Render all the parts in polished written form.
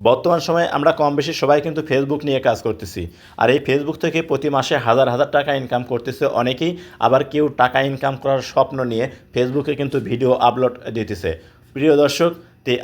বর্তমান সময়ে আমরা কম বেশি সবাই কিন্তু ফেসবুক নিয়ে কাজ করতেছি। আর এই ফেসবুক থেকে প্রতি মাসে হাজার হাজার টাকা ইনকাম করতেছে অনেকেই, আবার কেউ টাকা ইনকাম করার স্বপ্ন নিয়ে ফেসবুকে কিন্তু ভিডিও আপলোড দিতেছে। প্রিয় দর্শক,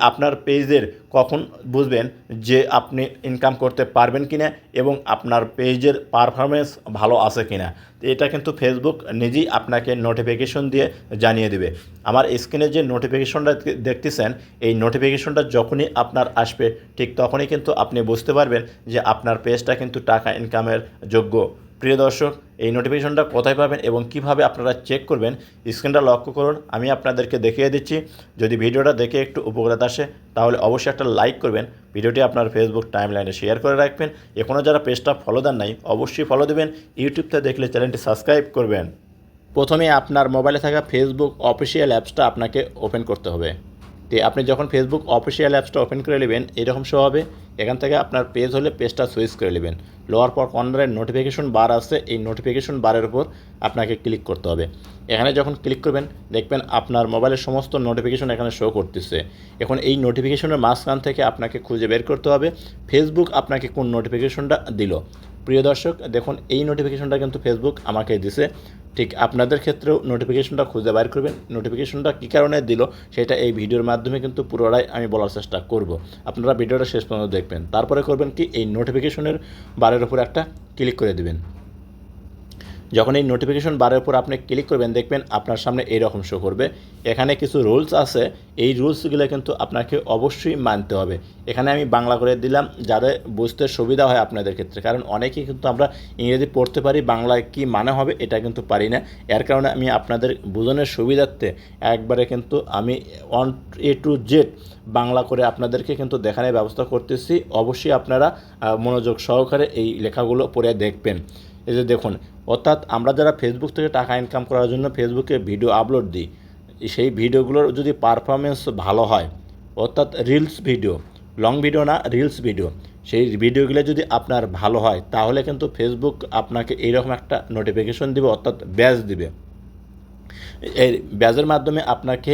আপনার পেজের কখন বুঝবেন যে আপনি ইনকাম করতে পারবেন কিনা এবং আপনার পেজের পারফরমেন্স ভালো আছে কিনা, এটা কিন্তু ফেসবুক নিজেই আপনাকে নোটিফিকেশন দিয়ে জানিয়ে দেবে। আমার স্ক্রিনে যে নোটিফিকেশনটা দেখতেছেন, এই নোটিফিকেশনটা যখনই আপনার আসবে ঠিক তখনই কিন্তু আপনি বুঝতে পারবেন যে আপনার পেজটা কিন্তু টাকা ইনকামের যোগ্য। প্রিয় দর্শক, এই নোটিফিকেশনটা কোথায় পাবেন এবং কিভাবে আপনারা চেক করবেন, স্ক্রিনটা লক্ষ্য করুন, আমি আপনাদেরকে দেখিয়ে দিচ্ছি। যদি ভিডিওটা দেখে একটু উপকার আসে তাহলে অবশ্যই একটা লাইক করবেন, ভিডিওটি আপনার ফেসবুক টাইমলাইনে শেয়ার করে রাখবেন। এখনও যারা পেজটা ফলো দেন নাই অবশ্যই ফলো দেবেন, ইউটিউব থেকে দেখলে চ্যানেলটি সাবস্ক্রাইব করবেন। প্রথমে আপনার মোবাইলে থাকা ফেসবুক অফিসিয়াল অ্যাপসটা আপনাকে ওপেন করতে হবে। আপনি যখন ফেসবুক অফিসিয়াল অ্যাপসটা ওপেন করে নেবেন এরকম শো হবে। এখান থেকে আপনার পেজ হলে পেজটা সুইচ করে নেবেন। লোয়ার পর কর্নারে নোটিফিকেশন বার আছে, এই নোটিফিকেশন বারের উপর আপনাকে ক্লিক করতে হবে। এখানে যখন ক্লিক করবেন দেখবেন আপনার মোবাইলের সমস্ত নোটিফিকেশন এখানে শো করতেছে। এখন এই নোটিফিকেশনের মাঝখান থেকে আপনাকে খুঁজে বের করতে হবে ফেসবুক আপনাকে কোন নোটিফিকেশনটা দিল। প্রিয় দর্শক, দেখুন এই নোটিফিকেশনটা কিন্তু ফেসবুক আমাকে দিছে। ঠিক আপনাদের ক্ষেত্রেও নোটিফিকেশনটা খুঁজে বের করবেন। নোটিফিকেশনটা কী কারণে দিল সেটা এই ভিডিওর মাধ্যমে কিন্তু পুরোটাই আমি বলার চেষ্টা করব। আপনারা ভিডিওটা শেষ পর্যন্ত দেখবেন। তারপরে করবেন কি, এই নোটিফিকেশনের বারের উপর একটা ক্লিক করে দেবেন। যখন এই নোটিফিকেশন বারের উপর আপনি ক্লিক করবেন দেখবেন আপনার সামনে এইরকম শো করবে। এখানে কিছু রুলস আছে, এই রুলসগুলো কিন্তু আপনাকে অবশ্যই মানতে হবে। এখানে আমি বাংলা করে দিলাম যাতে বুঝতে সুবিধা হয় আপনাদের ক্ষেত্রে, কারণ অনেকেই কিন্তু আমরা ইংরেজি পড়তে পারি, বাংলায় কী মানে হবে এটা কিন্তু পারি না। এর কারণে আমি আপনাদের বোঝানোর সুবিধার্থে একবারে কিন্তু আমি A to Z বাংলা করে আপনাদেরকে কিন্তু দেখানোর ব্যবস্থা করতেছি। অবশ্যই আপনারা মনোযোগ সহকারে এই লেখাগুলো পড়ে দেখবেন। এই যে দেখুন, অর্থাৎ আমরা যারা ফেসবুক থেকে টাকা ইনকাম করার জন্য ফেসবুকে ভিডিও আপলোড দিই, সেই ভিডিওগুলোর যদি পারফরমেন্স ভালো হয়, অর্থাৎ রিলস ভিডিও, লং ভিডিও না, রিলস ভিডিও, সেই ভিডিওগুলো যদি আপনার ভালো হয় তাহলে কিন্তু ফেসবুক আপনাকে এইরকম একটা নোটিফিকেশন দিবে, অর্থাৎ ব্যাজ দিবে। এই ব্যাজের মাধ্যমে আপনাকে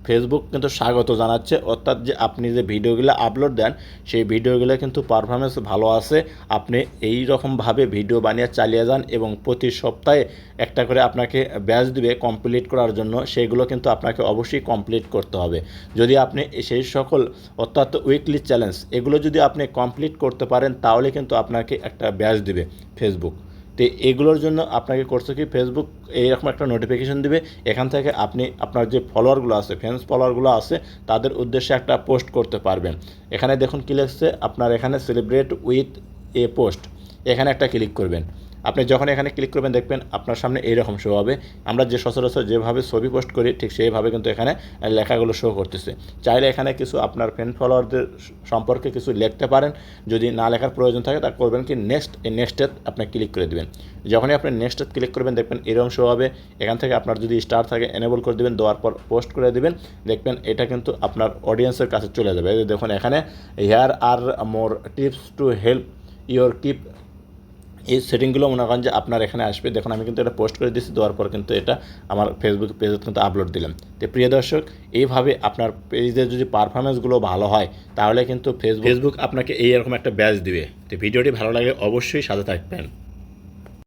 ফেসবুক কিন্তু স্বাগত জানাচ্ছে, অর্থাৎ যে আপনি যে ভিডিওগুলো আপলোড দেন সেই ভিডিওগুলো কিন্তু পারফরমেন্স ভালো আছে, আপনি এই রকমভাবে ভিডিও বানিয়ে চালিয়ে যান এবং প্রতি সপ্তাহে একটা করে আপনাকে ব্যাজ দিবে কমপ্লিট করার জন্য। সেগুলো কিন্তু আপনাকে অবশ্যই কমপ্লিট করতে হবে। যদি আপনি সেই সকল অর্থাৎ উইকলি চ্যালেঞ্জ এগুলো যদি আপনি কমপ্লিট করতে পারেন তাহলে কিন্তু আপনাকে একটা ব্যাজ দিবে ফেসবুক। তো এগুলোর জন্য আপনাকে করছে কি, ফেসবুক এইরকম একটা নোটিফিকেশন দিবে। এখান থেকে আপনি আপনার যে ফলোয়ারগুলো আছে, ফ্যান্স ফলোয়ারগুলো আছে, তাদের উদ্দেশ্যে একটা পোস্ট করতে পারবেন। এখানে দেখুন কী লিখছে, আপনার এখানে সেলিব্রেট উইথ এ পোস্ট, এখানে একটা ক্লিক করবেন। আপনি যখন এখানে ক্লিক করবেন দেখবেন আপনার সামনে এইরকম শো হবে। আমরা যে সচরাচর যেভাবে ছবি পোস্ট করি ঠিক সেইভাবে কিন্তু এখানে লেখাগুলো শো করতেছে। চাইলে এখানে কিছু আপনার ফ্যান ফলোয়ারদের সম্পর্কে কিছু লিখতে পারেন। যদি না লেখার প্রয়োজন থাকে তা করবেন কি, নেক্সটে আপনি ক্লিক করে দেবেন। যখনই আপনি নেক্সটে ক্লিক করবেন দেখবেন এরকম শো হবে। এখান থেকে আপনার যদি স্টার থাকে এনেবল করে দেবেন, দেওয়ার পর পোস্ট করে দেবেন, দেখবেন এটা কিন্তু আপনার অডিয়েন্সের কাছে চলে যাবে। দেখুন এখানে here are more tips to help your keep, এই সেটিংগুলো মনে করেন যে আপনার এখানে আসবে। দেখুন আমি কিন্তু এটা পোস্ট করে দিচ্ছি, দেওয়ার পর কিন্তু এটা আমার ফেসবুক পেজে কিন্তু আপলোড দিলাম। তো প্রিয় দর্শক, এইভাবে আপনার পেজের যদি পারফরমেন্সগুলো ভালো হয় তাহলে কিন্তু ফেসবুক আপনাকে এইরকম একটা ব্যাজ দিবে। তো ভিডিওটি ভালো লাগে অবশ্যই সাথে থাকবেন।